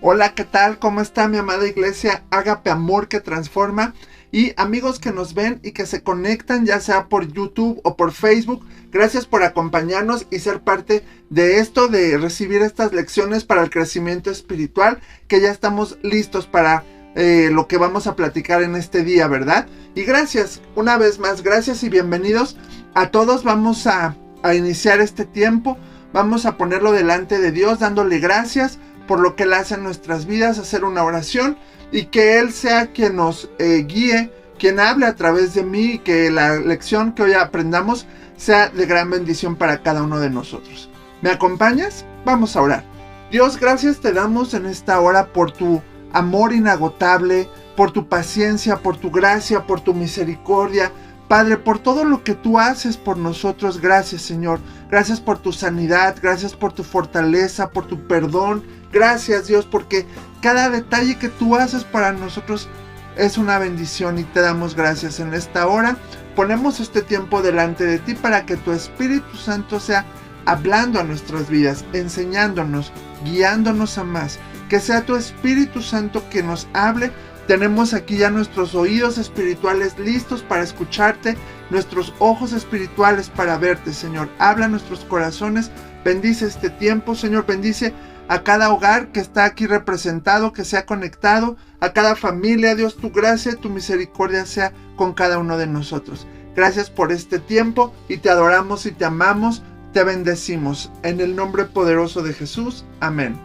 Hola, ¿qué tal? ¿Cómo está mi amada iglesia Ágape Amor que Transforma? Y amigos que nos ven y que se conectan ya sea por YouTube o por Facebook, gracias por acompañarnos y ser parte de esto, de recibir estas lecciones para el crecimiento espiritual, que ya estamos listos para lo que vamos a platicar en este día, ¿verdad? Y gracias, una vez más, gracias y bienvenidos a todos. Vamos a iniciar este tiempo, vamos a ponerlo delante de Dios, dándole gracias por lo que Él hace en nuestras vidas, hacer una oración y que Él sea quien nos guíe, quien hable a través de mí, y que la lección que hoy aprendamos sea de gran bendición para cada uno de nosotros. ¿Me acompañas? Vamos a orar. Dios, gracias te damos en esta hora por tu amor inagotable, por tu paciencia, por tu gracia, por tu misericordia. Padre, por todo lo que tú haces por nosotros, gracias Señor. Gracias por tu sanidad, gracias por tu fortaleza, por tu perdón. Gracias Dios, porque cada detalle que tú haces para nosotros es una bendición y te damos gracias en esta hora. Ponemos este tiempo delante de ti para que tu Espíritu Santo sea hablando a nuestras vidas, enseñándonos, guiándonos a más. Que sea tu Espíritu Santo que nos hable. Tenemos aquí ya nuestros oídos espirituales listos para escucharte, nuestros ojos espirituales para verte, Señor. Habla a nuestros corazones, bendice este tiempo, Señor, bendice a cada hogar que está aquí representado, que sea conectado, a cada familia, Dios, tu gracia, tu misericordia sea con cada uno de nosotros. Gracias por este tiempo y te adoramos y te amamos, te bendecimos. En el nombre poderoso de Jesús, amén.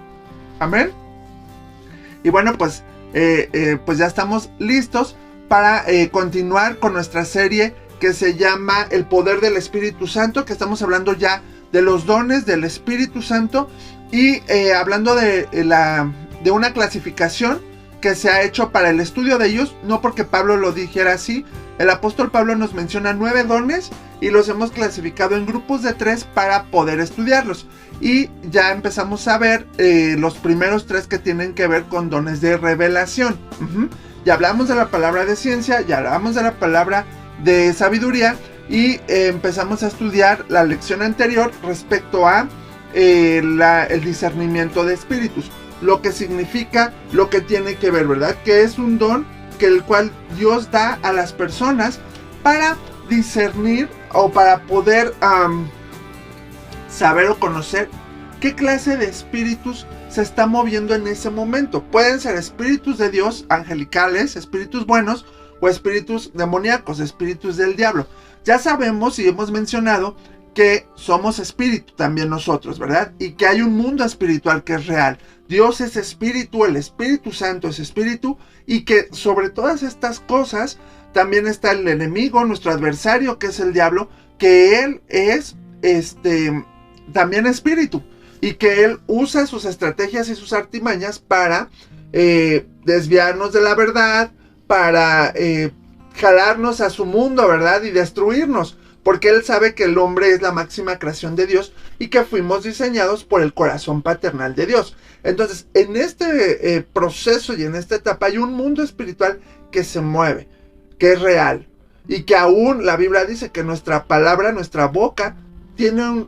Amén. Y bueno, pues ya estamos listos para continuar con nuestra serie que se llama El Poder del Espíritu Santo, que estamos hablando ya de los dones del Espíritu Santo y hablando de una clasificación que se ha hecho para el estudio de ellos, no porque Pablo lo dijera así. El apóstol Pablo nos menciona 9 dones y los hemos clasificado en grupos de 3 para poder estudiarlos. Y ya empezamos a ver los primeros 3 que tienen que ver con dones de revelación. Ya hablamos de la palabra de ciencia, ya hablamos de la palabra de sabiduría y empezamos a estudiar la lección anterior respecto a el discernimiento de espíritus. Lo que significa, lo que tiene que ver, ¿verdad? Que es un don que el cual Dios da a las personas para discernir o para poder saber o conocer qué clase de espíritus se está moviendo en ese momento. Pueden ser espíritus de Dios, angelicales, espíritus buenos o espíritus demoníacos, espíritus del diablo. Ya sabemos y hemos mencionado que somos espíritu también nosotros, ¿verdad? Y que hay un mundo espiritual que es real. Dios es espíritu, el Espíritu Santo es espíritu y que sobre todas estas cosas también está el enemigo, nuestro adversario que es el diablo, que él es también espíritu y que él usa sus estrategias y sus artimañas para desviarnos de la verdad, para jalarnos a su mundo, ¿verdad? Y destruirnos, porque él sabe que el hombre es la máxima creación de Dios y que fuimos diseñados por el corazón paternal de Dios. Entonces, en este proceso y en esta etapa hay un mundo espiritual que se mueve, que es real y que aún la Biblia dice que nuestra palabra, nuestra boca, tiene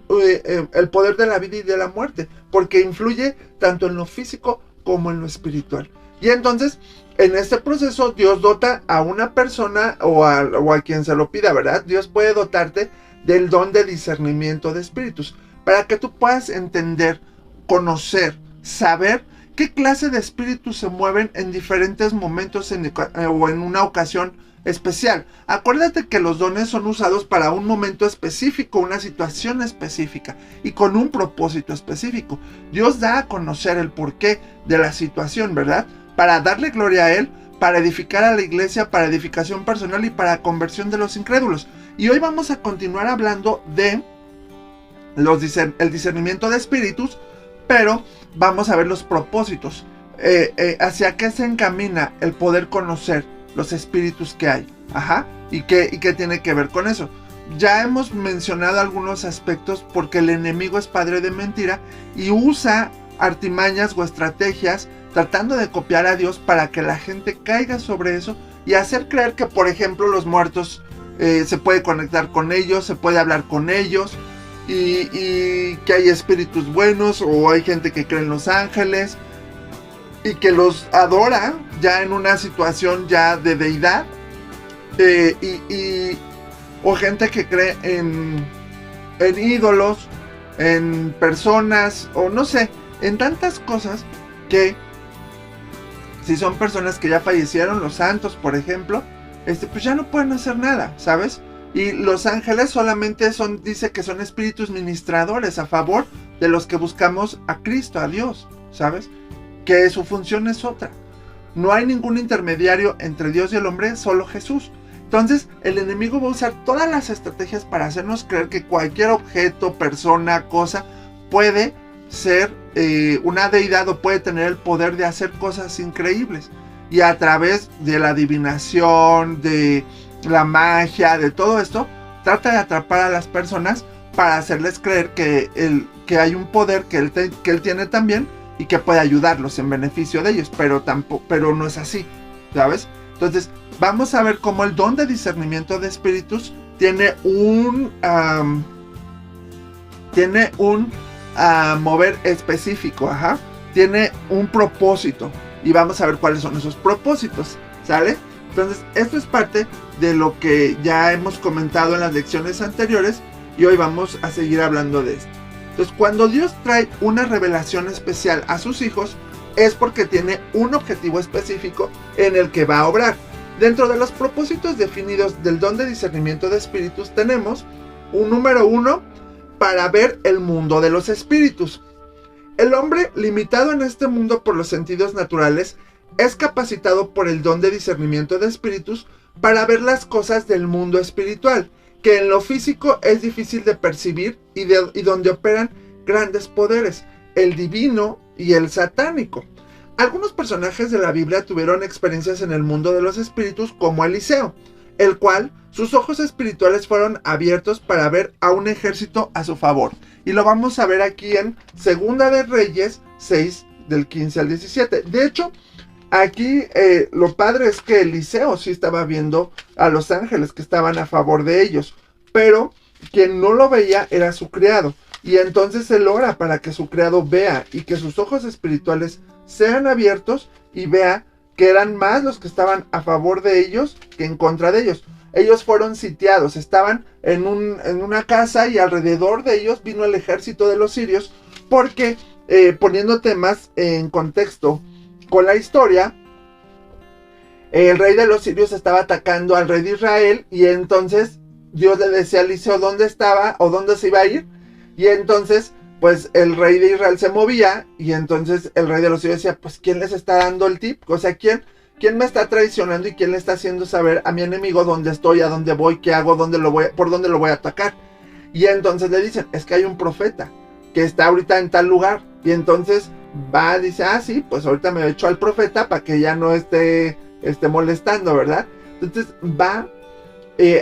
el poder de la vida y de la muerte, porque influye tanto en lo físico como en lo espiritual. Y entonces, en este proceso, Dios dota a una persona o a quien se lo pida, ¿verdad? Dios puede dotarte del don de discernimiento de espíritus, para que tú puedas entender, conocer, saber qué clase de espíritus se mueven en diferentes momentos o en una ocasión especial. Acuérdate que los dones son usados para un momento específico, una situación específica y con un propósito específico. Dios da a conocer el porqué de la situación, ¿verdad? Para darle gloria a Él, para edificar a la iglesia, para edificación personal y para conversión de los incrédulos. Y hoy vamos a continuar hablando de el discernimiento de espíritus, pero vamos a ver los propósitos, hacia qué se encamina el poder conocer los espíritus que hay, y qué tiene que ver con eso. Ya hemos mencionado algunos aspectos porque el enemigo es padre de mentira y usa artimañas o estrategias tratando de copiar a Dios para que la gente caiga sobre eso y hacer creer que, por ejemplo, los muertos se puede conectar con ellos, se puede hablar con ellos y que hay espíritus buenos o hay gente que cree en los ángeles y que los adora ya en una situación ya de deidad, o gente que cree en ídolos, en personas, o no sé, en tantas cosas que si son personas que ya fallecieron, los santos por ejemplo, pues ya no pueden hacer nada, ¿sabes? Y los ángeles solamente dice que son espíritus ministradores a favor de los que buscamos a Cristo, a Dios, ¿sabes? Que su función es otra. No hay ningún intermediario entre Dios y el hombre, solo Jesús. Entonces, el enemigo va a usar todas las estrategias para hacernos creer que cualquier objeto, persona, cosa, puede ser una deidad o puede tener el poder de hacer cosas increíbles. Y a través de la adivinación, de la magia, de todo esto, trata de atrapar a las personas para hacerles creer que hay un poder que él tiene también y que puede ayudarlos en beneficio de ellos, pero no es así, ¿sabes? Entonces, vamos a ver cómo el don de discernimiento de espíritus tiene un mover específico, tiene un propósito, y vamos a ver cuáles son esos propósitos, ¿sale? Entonces, esto es parte de lo que ya hemos comentado en las lecciones anteriores, y hoy vamos a seguir hablando de esto. Entonces, cuando Dios trae una revelación especial a sus hijos, es porque tiene un objetivo específico en el que va a obrar. Dentro de los propósitos definidos del don de discernimiento de espíritus, tenemos un número 1, para ver el mundo de los espíritus. El hombre, limitado en este mundo por los sentidos naturales, es capacitado por el don de discernimiento de espíritus para ver las cosas del mundo espiritual, que en lo físico es difícil de percibir y donde operan grandes poderes, el divino y el satánico. Algunos personajes de la Biblia tuvieron experiencias en el mundo de los espíritus, como Eliseo, el cual sus ojos espirituales fueron abiertos para ver a un ejército a su favor. Y lo vamos a ver aquí en Segunda de Reyes 6, del 15 al 17. De hecho, aquí lo padre es que Eliseo sí estaba viendo a los ángeles que estaban a favor de ellos, pero quien no lo veía era su criado. Y entonces él ora para que su criado vea y que sus ojos espirituales sean abiertos y vea que eran más los que estaban a favor de ellos que en contra de ellos. Ellos fueron sitiados, estaban en una casa y alrededor de ellos vino el ejército de los sirios, porque poniéndote más en contexto con la historia, el rey de los sirios estaba atacando al rey de Israel, y entonces Dios le decía a Eliseo dónde estaba o dónde se iba a ir, y entonces pues el rey de Israel se movía, y entonces el rey de los sirios decía, pues ¿quién les está dando el tip? O sea, ¿quién me está traicionando y quién le está haciendo saber a mi enemigo dónde estoy, a dónde voy, qué hago, por dónde lo voy a atacar? Y entonces le dicen, es que hay un profeta que está ahorita en tal lugar, y entonces va, dice, sí, pues ahorita me echo al profeta para que ya no esté molestando, ¿verdad? Entonces va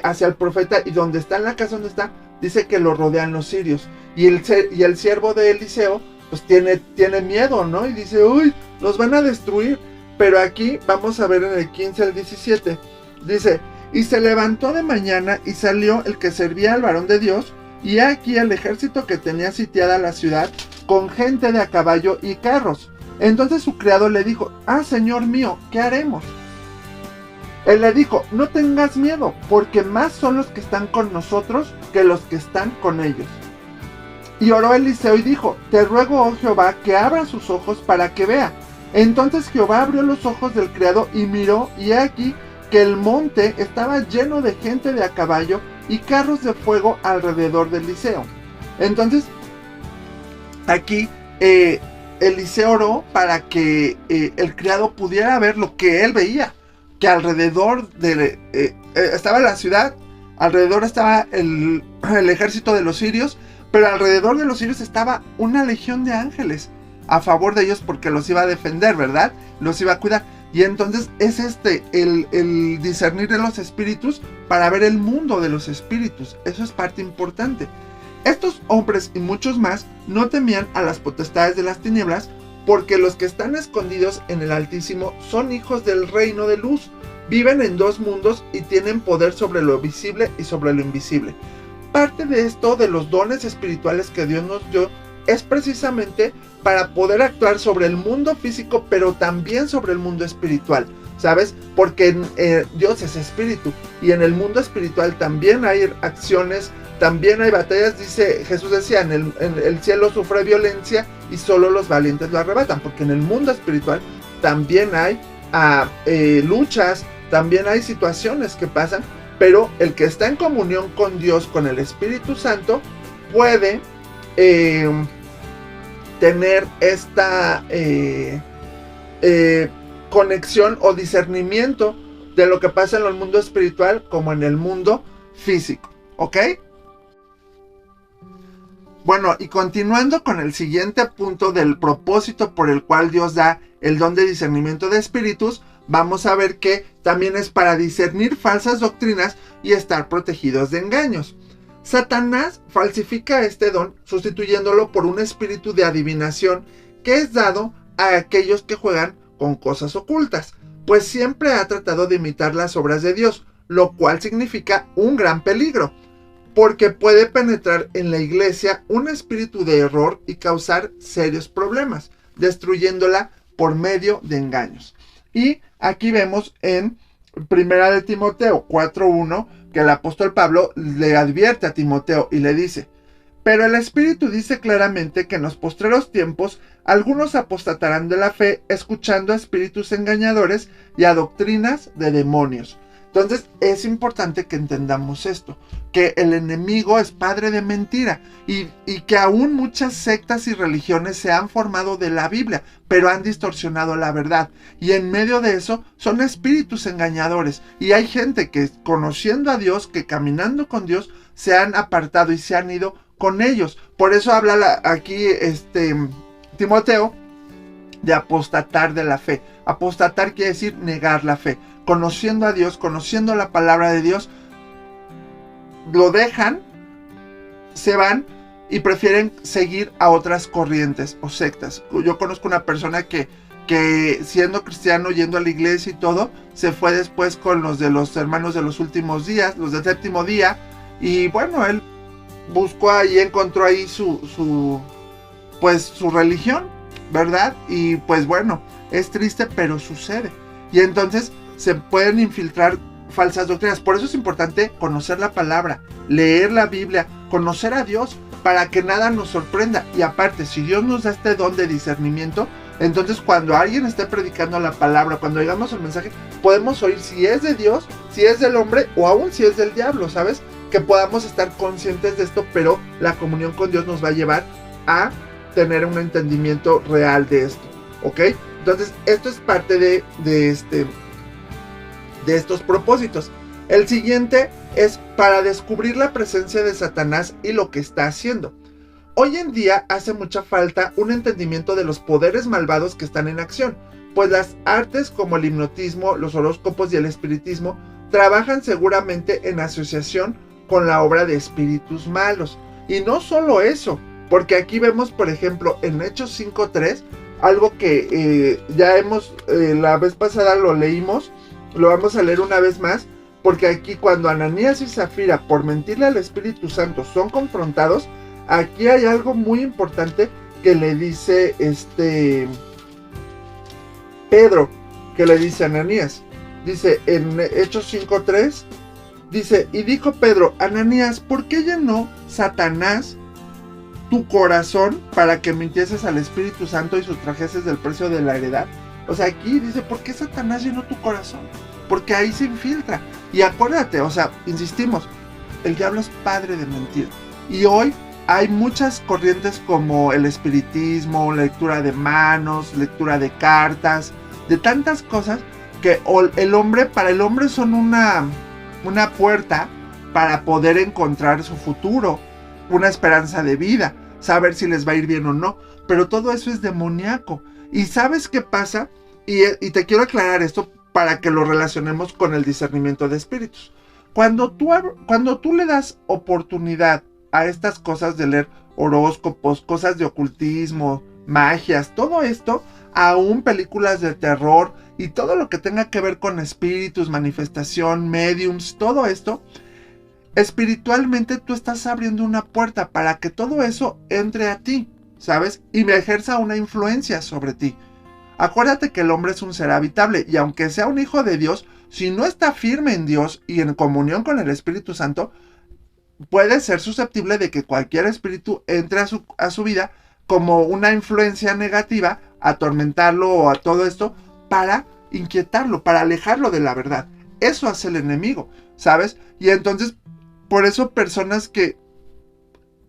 hacia el profeta, y donde está, en la casa donde está, dice que lo rodean los sirios, y el siervo de Eliseo pues tiene miedo, ¿no? Y dice, uy, los van a destruir. Pero aquí vamos a ver en el 15 al 17, dice, y se levantó de mañana y salió el que servía al varón de Dios, y aquí el ejército que tenía sitiada la ciudad con gente de a caballo y carros. Entonces su criado le dijo, señor mío, ¿qué haremos? Él le dijo, no tengas miedo, porque más son los que están con nosotros que los que están con ellos. Y oró Eliseo y dijo, te ruego, oh Jehová, que abra sus ojos para que vea. Entonces Jehová abrió los ojos del criado y miró, y he aquí que el monte estaba lleno de gente de a caballo y carros de fuego alrededor de Eliseo. Entonces, aquí Eliseo oró para que el criado pudiera ver lo que él veía, que alrededor estaba la ciudad, alrededor estaba el ejército de los sirios, pero alrededor de los sirios estaba una legión de ángeles a favor de ellos, porque los iba a defender, ¿verdad? Los iba a cuidar. Y entonces es el discernir de los espíritus para ver el mundo de los espíritus. Eso es parte importante. Estos hombres y muchos más no temían a las potestades de las tinieblas, porque los que están escondidos en el Altísimo son hijos del reino de luz. Viven en dos mundos y tienen poder sobre lo visible y sobre lo invisible. Parte de esto, de los dones espirituales que Dios nos dio, es precisamente para poder actuar sobre el mundo físico, pero también sobre el mundo espiritual, ¿sabes? Porque Dios es espíritu, y en el mundo espiritual también hay acciones, también hay batallas. Jesús decía, en el cielo sufre violencia y solo los valientes lo arrebatan, porque en el mundo espiritual también hay luchas, también hay situaciones que pasan, pero el que está en comunión con Dios, con el Espíritu Santo, puede tener esta conexión o discernimiento de lo que pasa en el mundo espiritual como en el mundo físico, ¿ok? Bueno, y continuando con el siguiente punto del propósito por el cual Dios da el don de discernimiento de espíritus, vamos a ver que también es para discernir falsas doctrinas y estar protegidos de engaños. Satanás falsifica este don sustituyéndolo por un espíritu de adivinación que es dado a aquellos que juegan con cosas ocultas, pues siempre ha tratado de imitar las obras de Dios, lo cual significa un gran peligro, porque puede penetrar en la iglesia un espíritu de error y causar serios problemas, destruyéndola por medio de engaños. Y aquí vemos en 1 de Timoteo 4:1 que el apóstol Pablo le advierte a Timoteo y le dice: pero el Espíritu dice claramente que en los postreros tiempos algunos apostatarán de la fe, escuchando a espíritus engañadores y a doctrinas de demonios. Entonces es importante que entendamos esto, que el enemigo es padre de mentira y que aún muchas sectas y religiones se han formado de la Biblia, pero han distorsionado la verdad. Y en medio de eso son espíritus engañadores. Y hay gente que, conociendo a Dios, que caminando con Dios, se han apartado y se han ido con ellos. Por eso habla aquí Timoteo de apostatar de la fe. Apostatar quiere decir negar la fe. Conociendo a Dios, conociendo la palabra de Dios, lo dejan, se van y prefieren seguir a otras corrientes o sectas. Yo conozco una persona que siendo cristiano, yendo a la iglesia y todo, se fue después con los de los hermanos de los últimos días, los del séptimo día, y bueno, él buscó ahí, encontró ahí su religión, ¿verdad? Y pues bueno, es triste, pero sucede. Y entonces se pueden infiltrar falsas doctrinas. Por eso es importante conocer la palabra, leer la Biblia, conocer a Dios, para que nada nos sorprenda. Y aparte, si Dios nos da este don de discernimiento, entonces cuando alguien esté predicando la palabra, cuando oigamos el mensaje, podemos oír si es de Dios, si es del hombre o aún si es del diablo, ¿sabes? Que podamos estar conscientes de esto, pero la comunión con Dios nos va a llevar a tener un entendimiento real de esto, ¿ok? Entonces, esto es parte de estos propósitos. El siguiente es para descubrir la presencia de Satanás y lo que está haciendo. Hoy en día hace mucha falta un entendimiento de los poderes malvados que están en acción, pues las artes como el hipnotismo, los horóscopos y el espiritismo trabajan seguramente en asociación con la obra de espíritus malos. Y no solo eso, porque aquí vemos, por ejemplo, en Hechos 5:3, algo que ya la vez pasada lo leímos, lo vamos a leer una vez más, porque aquí cuando Ananías y Zafira, por mentirle al Espíritu Santo, son confrontados, aquí hay algo muy importante que le dice Pedro, que le dice a Ananías. Dice en Hechos 5:3, dice: y dijo Pedro, Ananías, ¿por qué llenó Satanás tu corazón para que mintieses al Espíritu Santo y sustrajeses del precio de la heredad? O sea, aquí dice, ¿por qué Satanás llenó tu corazón? Porque ahí se infiltra. Y acuérdate, o sea, insistimos, el diablo es padre de mentir. Y hoy hay muchas corrientes como el espiritismo, lectura de manos, lectura de cartas, de tantas cosas que para el hombre son una puerta para poder encontrar su futuro, una esperanza de vida, saber si les va a ir bien o no. Pero todo eso es demoníaco. ¿Y sabes qué pasa? Y te quiero aclarar esto para que lo relacionemos con el discernimiento de espíritus. Cuando tú le das oportunidad a estas cosas de leer horóscopos, cosas de ocultismo, magias, todo esto, aún películas de terror y todo lo que tenga que ver con espíritus, manifestación, mediums, todo esto, espiritualmente tú estás abriendo una puerta para que todo eso entre a ti, ¿sabes? Y me ejerza una influencia sobre ti. Acuérdate que el hombre es un ser habitable y aunque sea un hijo de Dios, si no está firme en Dios y en comunión con el Espíritu Santo, puede ser susceptible de que cualquier espíritu entre a su vida como una influencia negativa, atormentarlo o a todo esto para inquietarlo, para alejarlo de la verdad. Eso hace el enemigo, ¿sabes? Y entonces, por eso personas que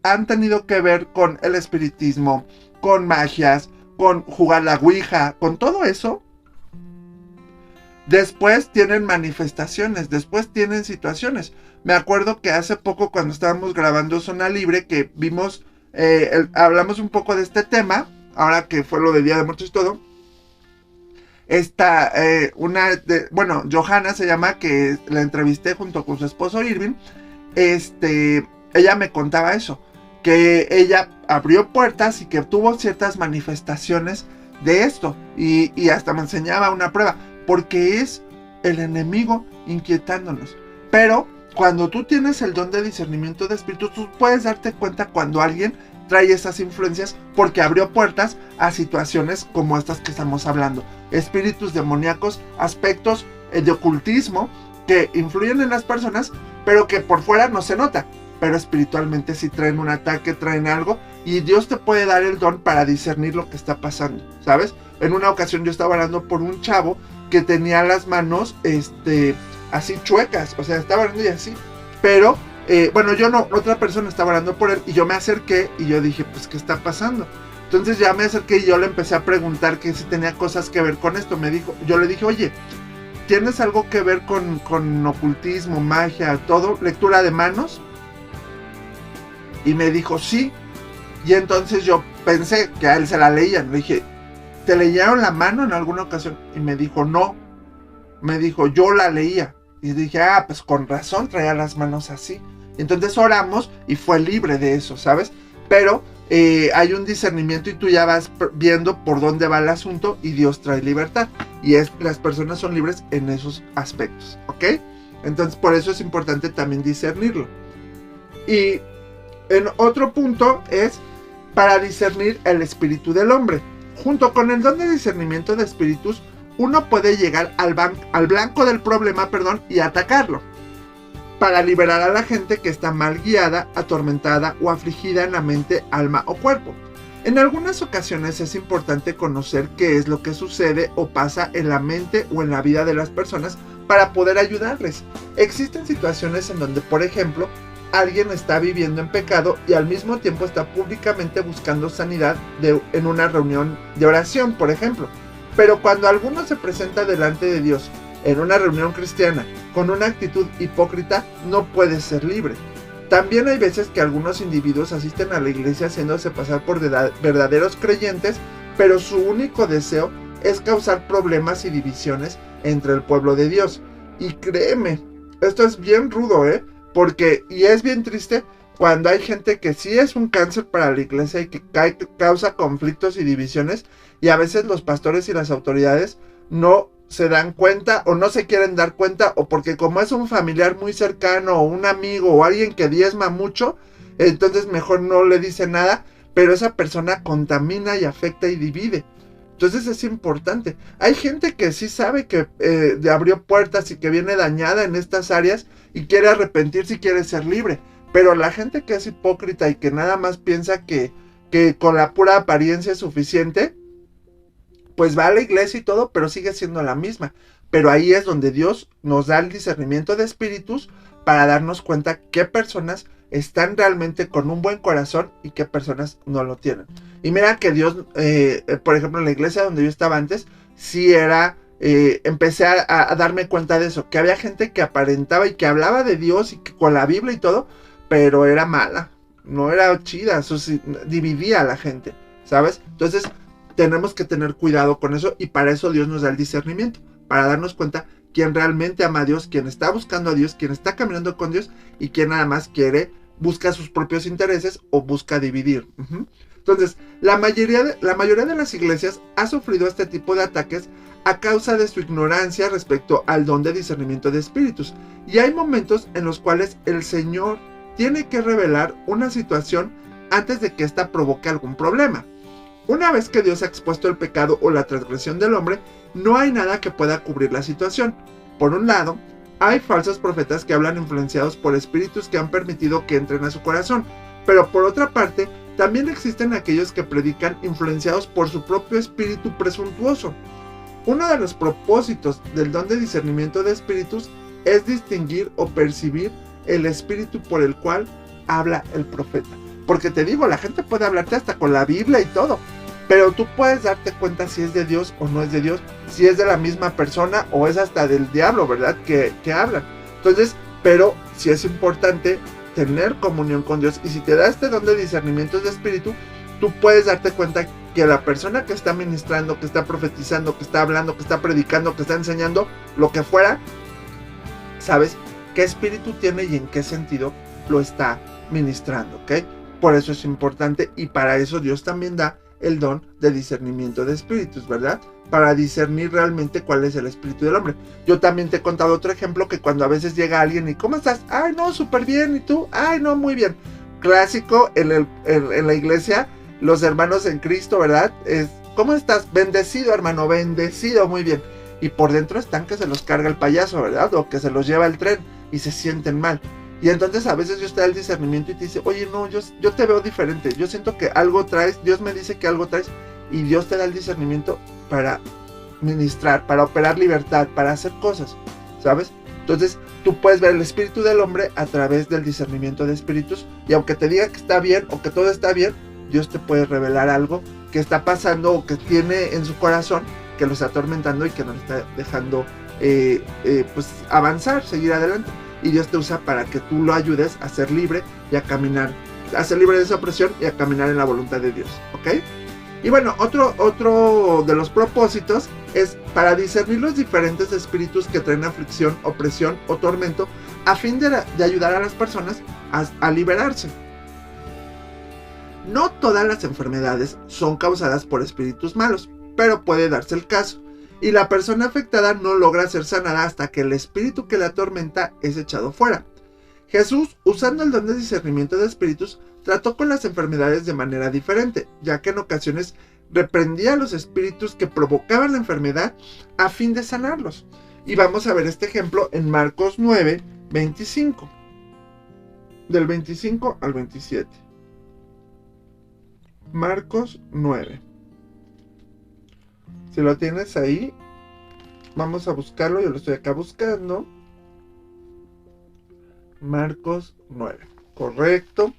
han tenido que ver con el espiritismo, con magias, con jugar la ouija, con todo eso, después tienen manifestaciones, después tienen situaciones. Me acuerdo que hace poco cuando estábamos grabando Zona Libre, que vimos, hablamos un poco de este tema, ahora que fue lo de Día de Muertos y todo. Johanna se llama, que la entrevisté junto con su esposo Irving. Ella me contaba eso, que ella abrió puertas y que tuvo ciertas manifestaciones de esto, y hasta me enseñaba una prueba, porque es el enemigo inquietándonos. Pero cuando tú tienes el don de discernimiento de espíritus, tú puedes darte cuenta cuando alguien trae esas influencias, porque abrió puertas a situaciones como estas que estamos hablando, espíritus demoníacos, aspectos de ocultismo que influyen en las personas, pero que por fuera no se nota, pero espiritualmente sí traen un ataque, traen algo, y Dios te puede dar el don para discernir lo que está pasando, ¿sabes? En una ocasión yo estaba orando por un chavo que tenía las manos así chuecas, o sea, estaba orando y así, pero yo no, otra persona estaba orando por él, y yo me acerqué y yo dije, pues, ¿qué está pasando? Entonces ya me acerqué y yo le empecé a preguntar que si tenía cosas que ver con esto. Yo le dije, oye, ¿tienes algo que ver con ocultismo, magia, todo, lectura de manos? Y me dijo, sí. Y entonces yo pensé que a él se la leían. Le dije, ¿te leyeron la mano en alguna ocasión? Y me dijo, no. Me dijo, yo la leía. Y dije, pues con razón traía las manos así. Entonces oramos y fue libre de eso, ¿sabes? Pero hay un discernimiento y tú ya vas viendo por dónde va el asunto, y Dios trae libertad. Y las personas son libres en esos aspectos, ¿ok? Entonces por eso es importante también discernirlo. Y en otro punto es para discernir el espíritu del hombre. Junto con el don de discernimiento de espíritus, uno puede llegar al blanco del problema, y atacarlo, para liberar a la gente que está mal guiada, atormentada o afligida en la mente, alma o cuerpo. En algunas ocasiones es importante conocer qué es lo que sucede o pasa en la mente o en la vida de las personas para poder ayudarles. Existen situaciones en donde, por ejemplo, alguien está viviendo en pecado y al mismo tiempo está públicamente buscando sanidad en una reunión de oración, por ejemplo. Pero cuando alguno se presenta delante de Dios en una reunión cristiana con una actitud hipócrita, no puede ser libre. También hay veces que algunos individuos asisten a la iglesia haciéndose pasar por verdaderos creyentes, pero su único deseo es causar problemas y divisiones entre el pueblo de Dios. Y créeme, esto es bien rudo, y es bien triste cuando hay gente que sí es un cáncer para la iglesia y que causa conflictos y divisiones, y a veces los pastores y las autoridades no se dan cuenta o no se quieren dar cuenta, o porque como es un familiar muy cercano o un amigo o alguien que diezma mucho, entonces mejor no le dice nada, pero esa persona contamina y afecta y divide. Entonces es importante. Hay gente que sí sabe que abrió puertas y que viene dañada en estas áreas y quiere arrepentirse y quiere ser libre, pero la gente que es hipócrita y que nada más piensa que con la pura apariencia es suficiente, pues va a la iglesia y todo, pero sigue siendo la misma. Pero ahí es donde Dios nos da el discernimiento de espíritus para darnos cuenta qué personas están realmente con un buen corazón y qué personas no lo tienen. Y mira que Dios, por ejemplo, en la iglesia donde yo estaba antes, sí era, empecé a darme cuenta de eso, que había gente que aparentaba y que hablaba de Dios y que con la Biblia y todo, pero era mala, no era chida, eso sí, dividía a la gente, ¿sabes? Entonces tenemos que tener cuidado con eso, y para eso Dios nos da el discernimiento, para darnos cuenta quién realmente ama a Dios, quién está buscando a Dios, quién está caminando con Dios, y quién nada más busca sus propios intereses o busca dividir. Entonces, la mayoría de las iglesias ha sufrido este tipo de ataques a causa de su ignorancia respecto al don de discernimiento de espíritus, y hay momentos en los cuales el Señor tiene que revelar una situación antes de que ésta provoque algún problema. Una vez que Dios ha expuesto el pecado o la transgresión del hombre, no hay nada que pueda cubrir la situación. Por un lado, hay falsos profetas que hablan influenciados por espíritus que han permitido que entren a su corazón, pero por otra parte, también existen aquellos que predican influenciados por su propio espíritu presuntuoso. Uno de los propósitos del don de discernimiento de espíritus es distinguir o percibir el espíritu por el cual habla el profeta. Porque te digo, la gente puede hablarte hasta con la Biblia y todo, pero tú puedes darte cuenta si es de Dios o no es de Dios, si es de la misma persona o es hasta del diablo, ¿verdad? Que hablan. Entonces, pero sí es importante tener comunión con Dios, y si te da este don de discernimiento de espíritu, tú puedes darte cuenta que la persona que está ministrando, que está profetizando, que está hablando, que está predicando, que está enseñando, lo que fuera, sabes qué espíritu tiene y en qué sentido lo está ministrando, ¿ok? Por eso es importante, y para eso Dios también da el don de discernimiento de espíritus, ¿verdad? Para discernir realmente cuál es el espíritu del hombre. Yo también te he contado otro ejemplo, que cuando a veces llega alguien y ¿cómo estás? Ay, no, súper bien. ¿Y tú? Ay, no, muy bien. Clásico en la iglesia, los hermanos en Cristo, ¿verdad? Es, ¿cómo estás? Bendecido, hermano, bendecido, muy bien. Y por dentro están que se los carga el payaso, ¿verdad? O que se los lleva el tren y se sienten mal. Y entonces a veces Dios te da el discernimiento y te dice, oye, no, yo te veo diferente, yo siento que algo traes, Dios me dice que algo traes, y Dios te da el discernimiento para ministrar, para operar libertad, para hacer cosas, ¿sabes? Entonces tú puedes ver el espíritu del hombre a través del discernimiento de espíritus, y aunque te diga que está bien o que todo está bien, Dios te puede revelar algo que está pasando o que tiene en su corazón, que lo está atormentando y que no lo está dejando pues avanzar, seguir adelante. Y Dios te usa para que tú lo ayudes a ser libre y a caminar, a ser libre de esa opresión y a caminar en la voluntad de Dios, ¿ok? Y bueno, otro de los propósitos es para discernir los diferentes espíritus que traen aflicción, opresión o tormento, a fin de ayudar a las personas a liberarse. No todas las enfermedades son causadas por espíritus malos, pero puede darse el caso, y la persona afectada no logra ser sanada hasta que el espíritu que la atormenta es echado fuera. Jesús, usando el don de discernimiento de espíritus, trató con las enfermedades de manera diferente, ya que en ocasiones reprendía a los espíritus que provocaban la enfermedad a fin de sanarlos. Y vamos a ver este ejemplo en Marcos 9, 25. Del 25 al 27. Marcos 9. Si lo tienes ahí, vamos a buscarlo. Yo lo estoy acá buscando. Marcos 9. Correcto.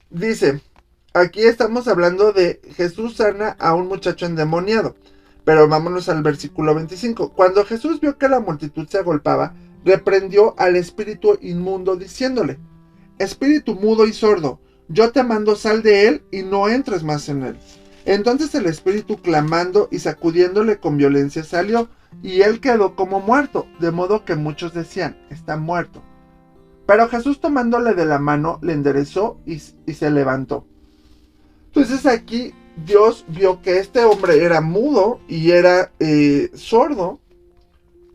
Dice, aquí estamos hablando de Jesús sana a un muchacho endemoniado. Pero vámonos al versículo 25. Cuando Jesús vio que la multitud se agolpaba, reprendió al espíritu inmundo diciéndole, espíritu mudo y sordo, yo te mando, sal de él y no entres más en él. Entonces el espíritu, clamando y sacudiéndole con violencia, salió, y él quedó como muerto, de modo que muchos decían, está muerto. Pero Jesús, tomándole de la mano, le enderezó y se levantó. Entonces aquí Dios vio que este hombre era mudo y era sordo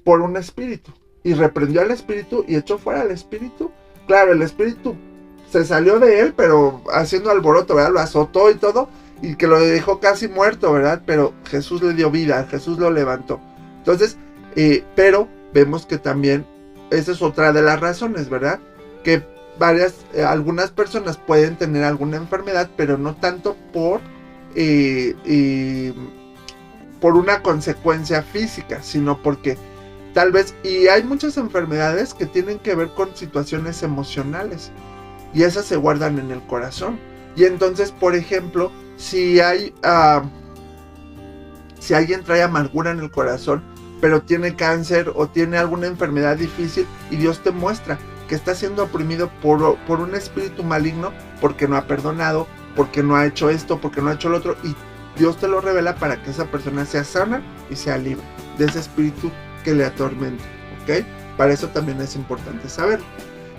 por un espíritu, y reprendió al espíritu y echó fuera al espíritu. Claro, el espíritu se salió de él, pero haciendo alboroto, ¿verdad? Lo azotó y todo, y que lo dejó casi muerto, ¿verdad? Pero Jesús le dio vida, Jesús lo levantó. Entonces, pero vemos que también esa es otra de las razones, ¿verdad? Que algunas personas pueden tener alguna enfermedad, pero no tanto por una consecuencia física, sino porque tal vez, y hay muchas enfermedades que tienen que ver con situaciones emocionales, y esas se guardan en el corazón. Y entonces, por ejemplo, si alguien trae amargura en el corazón, pero tiene cáncer o tiene alguna enfermedad difícil, y Dios te muestra que está siendo oprimido por un espíritu maligno, porque no ha perdonado, porque no ha hecho esto, porque no ha hecho lo otro, y Dios te lo revela para que esa persona sea sana y sea libre de ese espíritu que le atormenta, ¿ok? Para eso también es importante saberlo.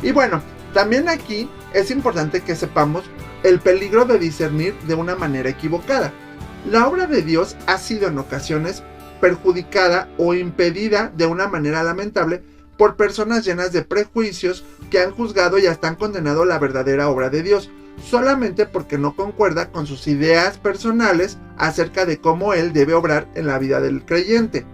Y bueno, también aquí es importante que sepamos el peligro de discernir de una manera equivocada. La obra de Dios ha sido en ocasiones perjudicada o impedida de una manera lamentable por personas llenas de prejuicios que han juzgado y hasta han condenado la verdadera obra de Dios, solamente porque no concuerda con sus ideas personales acerca de cómo él debe obrar en la vida del creyente.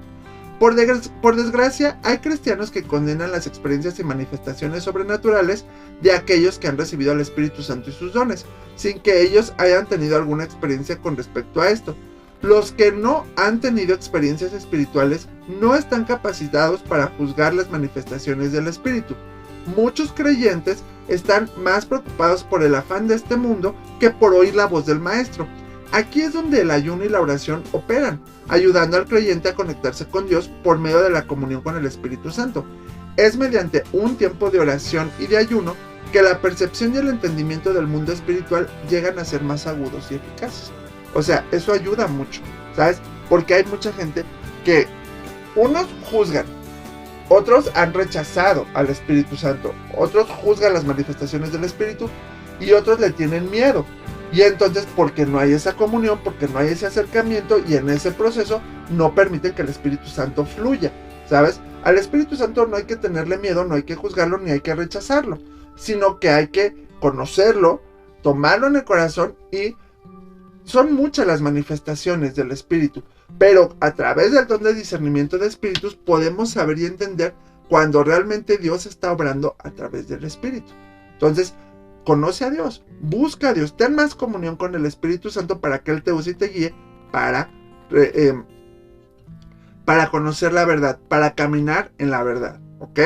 Por desgracia, hay cristianos que condenan las experiencias y manifestaciones sobrenaturales de aquellos que han recibido al Espíritu Santo y sus dones, sin que ellos hayan tenido alguna experiencia con respecto a esto. Los que no han tenido experiencias espirituales no están capacitados para juzgar las manifestaciones del Espíritu. Muchos creyentes están más preocupados por el afán de este mundo que por oír la voz del Maestro. Aquí es donde el ayuno y la oración operan, ayudando al creyente a conectarse con Dios por medio de la comunión con el Espíritu Santo. Es mediante un tiempo de oración y de ayuno que la percepción y el entendimiento del mundo espiritual llegan a ser más agudos y eficaces. O sea, eso ayuda mucho, ¿sabes? Porque hay mucha gente que unos juzgan, otros han rechazado al Espíritu Santo, otros juzgan las manifestaciones del Espíritu y otros le tienen miedo. Y entonces, porque no hay esa comunión, porque no hay ese acercamiento y en ese proceso no permiten que el Espíritu Santo fluya, ¿sabes? Al Espíritu Santo no hay que tenerle miedo, no hay que juzgarlo ni hay que rechazarlo, sino que hay que conocerlo, tomarlo en el corazón y son muchas las manifestaciones del Espíritu, pero a través del don de discernimiento de espíritus podemos saber y entender cuando realmente Dios está obrando a través del Espíritu. Entonces, conoce a Dios, busca a Dios, ten más comunión con el Espíritu Santo para que Él te use y te guíe para conocer la verdad, para caminar en la verdad, ¿ok?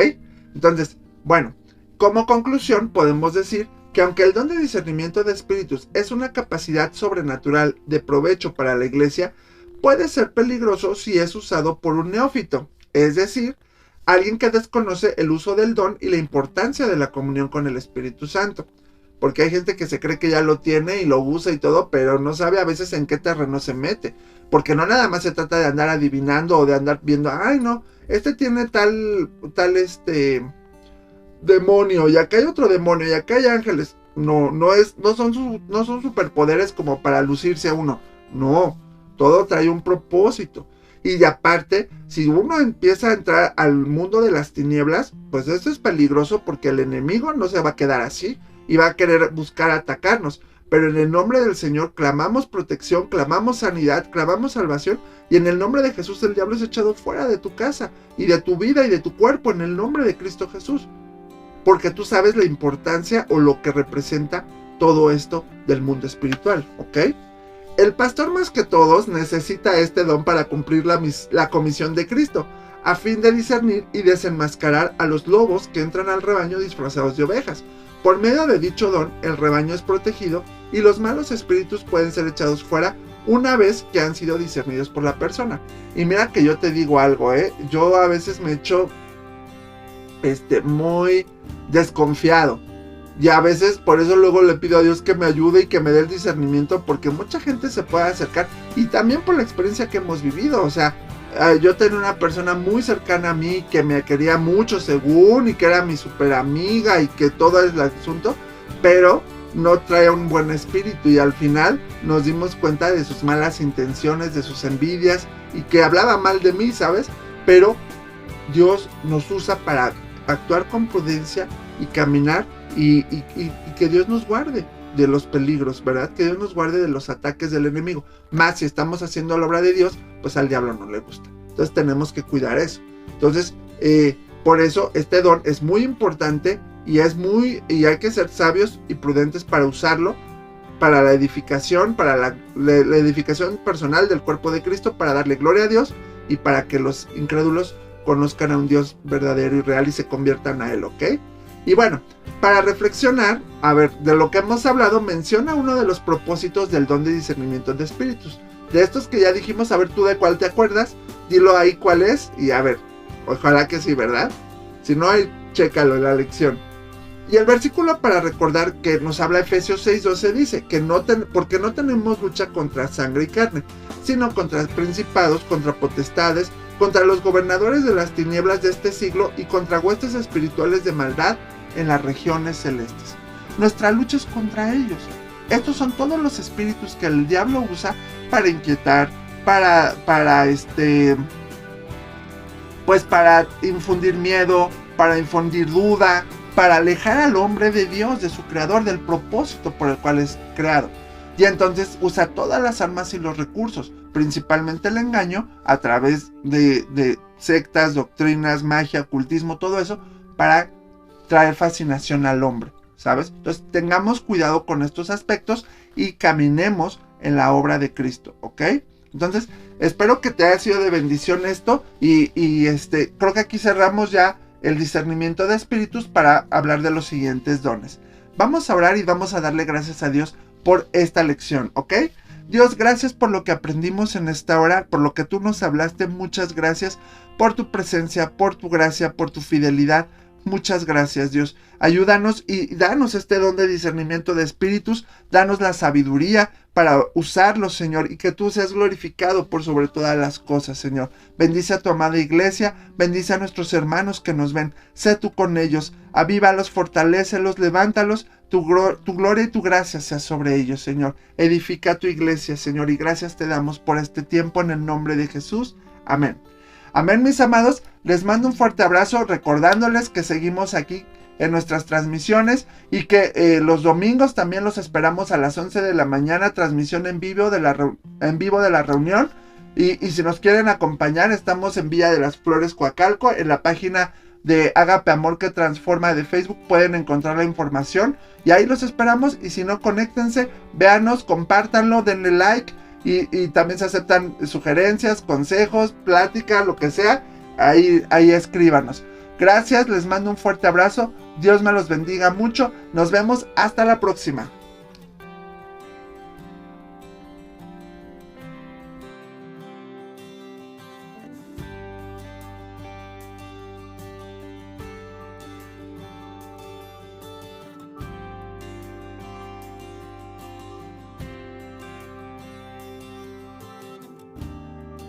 Entonces, bueno, como conclusión podemos decir que aunque el don de discernimiento de espíritus es una capacidad sobrenatural de provecho para la iglesia, puede ser peligroso si es usado por un neófito, es decir, alguien que desconoce el uso del don y la importancia de la comunión con el Espíritu Santo. Porque hay gente que se cree que ya lo tiene y lo usa y todo, pero no sabe a veces en qué terreno se mete. Porque no nada más se trata de andar adivinando o de andar viendo, ay no, este tiene tal demonio y acá hay otro demonio y acá hay ángeles. No son superpoderes como para lucirse a uno. No, todo trae un propósito. Y de aparte, si uno empieza a entrar al mundo de las tinieblas, pues esto es peligroso porque el enemigo no se va a quedar así y va a querer buscar atacarnos. Pero en el nombre del Señor clamamos protección, clamamos sanidad, clamamos salvación, y en el nombre de Jesús el diablo es echado fuera de tu casa y de tu vida y de tu cuerpo en el nombre de Cristo Jesús. Porque tú sabes la importancia o lo que representa todo esto del mundo espiritual, ¿ok? El pastor más que todos necesita este don para cumplir la comisión de Cristo, a fin de discernir y desenmascarar a los lobos que entran al rebaño disfrazados de ovejas. Por medio de dicho don, el rebaño es protegido y los malos espíritus pueden ser echados fuera una vez que han sido discernidos por la persona. Y mira que yo te digo algo, yo a veces me echo muy desconfiado. Y a veces por eso luego le pido a Dios que me ayude y que me dé el discernimiento, porque mucha gente se puede acercar. Y también por la experiencia que hemos vivido, o sea, yo tenía una persona muy cercana a mí que me quería mucho según y que era mi super amiga y que todo es el asunto, pero no traía un buen espíritu y al final nos dimos cuenta de sus malas intenciones, de sus envidias y que hablaba mal de mí, ¿sabes? Pero Dios nos usa para actuar con prudencia y caminar y que Dios nos guarde de los peligros, ¿verdad? Que Dios nos guarde de los ataques del enemigo. Más si estamos haciendo la obra de Dios, pues al diablo no le gusta. Entonces tenemos que cuidar eso. Entonces, por eso este don es muy importante y hay que ser sabios y prudentes para usarlo para la edificación, para la edificación personal del cuerpo de Cristo, para darle gloria a Dios y para que los incrédulos conozcan a un Dios verdadero y real y se conviertan a Él, ¿ok? Y bueno, para reflexionar, a ver, de lo que hemos hablado, menciona uno de los propósitos del don de discernimiento de espíritus. De estos que ya dijimos, a ver, ¿tú de cuál te acuerdas? Dilo ahí cuál es y a ver, ojalá que sí, ¿verdad? Si no, ahí chécalo en la lección. Y el versículo para recordar que nos habla Efesios 6:12 dice que porque no tenemos lucha contra sangre y carne, sino contra principados, contra potestades, contra los gobernadores de las tinieblas de este siglo y contra huestes espirituales de maldad en las regiones celestes. Nuestra lucha es contra ellos. Estos son todos los espíritus que el diablo usa para inquietar, para infundir miedo, para infundir duda, para alejar al hombre de Dios, de su creador, del propósito por el cual es creado. Y entonces usa todas las armas y los recursos, principalmente el engaño, a través de sectas, doctrinas, magia, ocultismo, todo eso, para traer fascinación al hombre, ¿sabes? Entonces tengamos cuidado con estos aspectos y caminemos en la obra de Cristo, ¿ok? Entonces, espero que te haya sido de bendición esto y creo que aquí cerramos ya el discernimiento de espíritus para hablar de los siguientes dones. Vamos a orar y vamos a darle gracias a Dios por esta lección, ¿ok? Dios, gracias por lo que aprendimos en esta hora, por lo que tú nos hablaste, muchas gracias por tu presencia, por tu gracia, por tu fidelidad. Muchas gracias, Dios. Ayúdanos y danos este don de discernimiento de espíritus, danos la sabiduría para usarlo, Señor, y que tú seas glorificado por sobre todas las cosas, Señor. Bendice a tu amada iglesia, bendice a nuestros hermanos que nos ven, sé tú con ellos, avívalos, fortalécelos, levántalos, tu gloria y tu gracia sea sobre ellos, Señor. Edifica tu iglesia, Señor, y gracias te damos por este tiempo en el nombre de Jesús. Amén. Amén, mis amados, les mando un fuerte abrazo recordándoles que seguimos aquí en nuestras transmisiones y que los domingos también los esperamos a las 11 de la mañana, transmisión en vivo de la reunión y si nos quieren acompañar estamos en Villa de las Flores, Coacalco, en la página de Ágape Amor que Transforma de Facebook pueden encontrar la información y ahí los esperamos y si no, conéctense, véanos, compártanlo, denle like. Y también se aceptan sugerencias, consejos, plática, lo que sea. Ahí escríbanos. Gracias, les mando un fuerte abrazo. Dios me los bendiga mucho. Nos vemos hasta la próxima.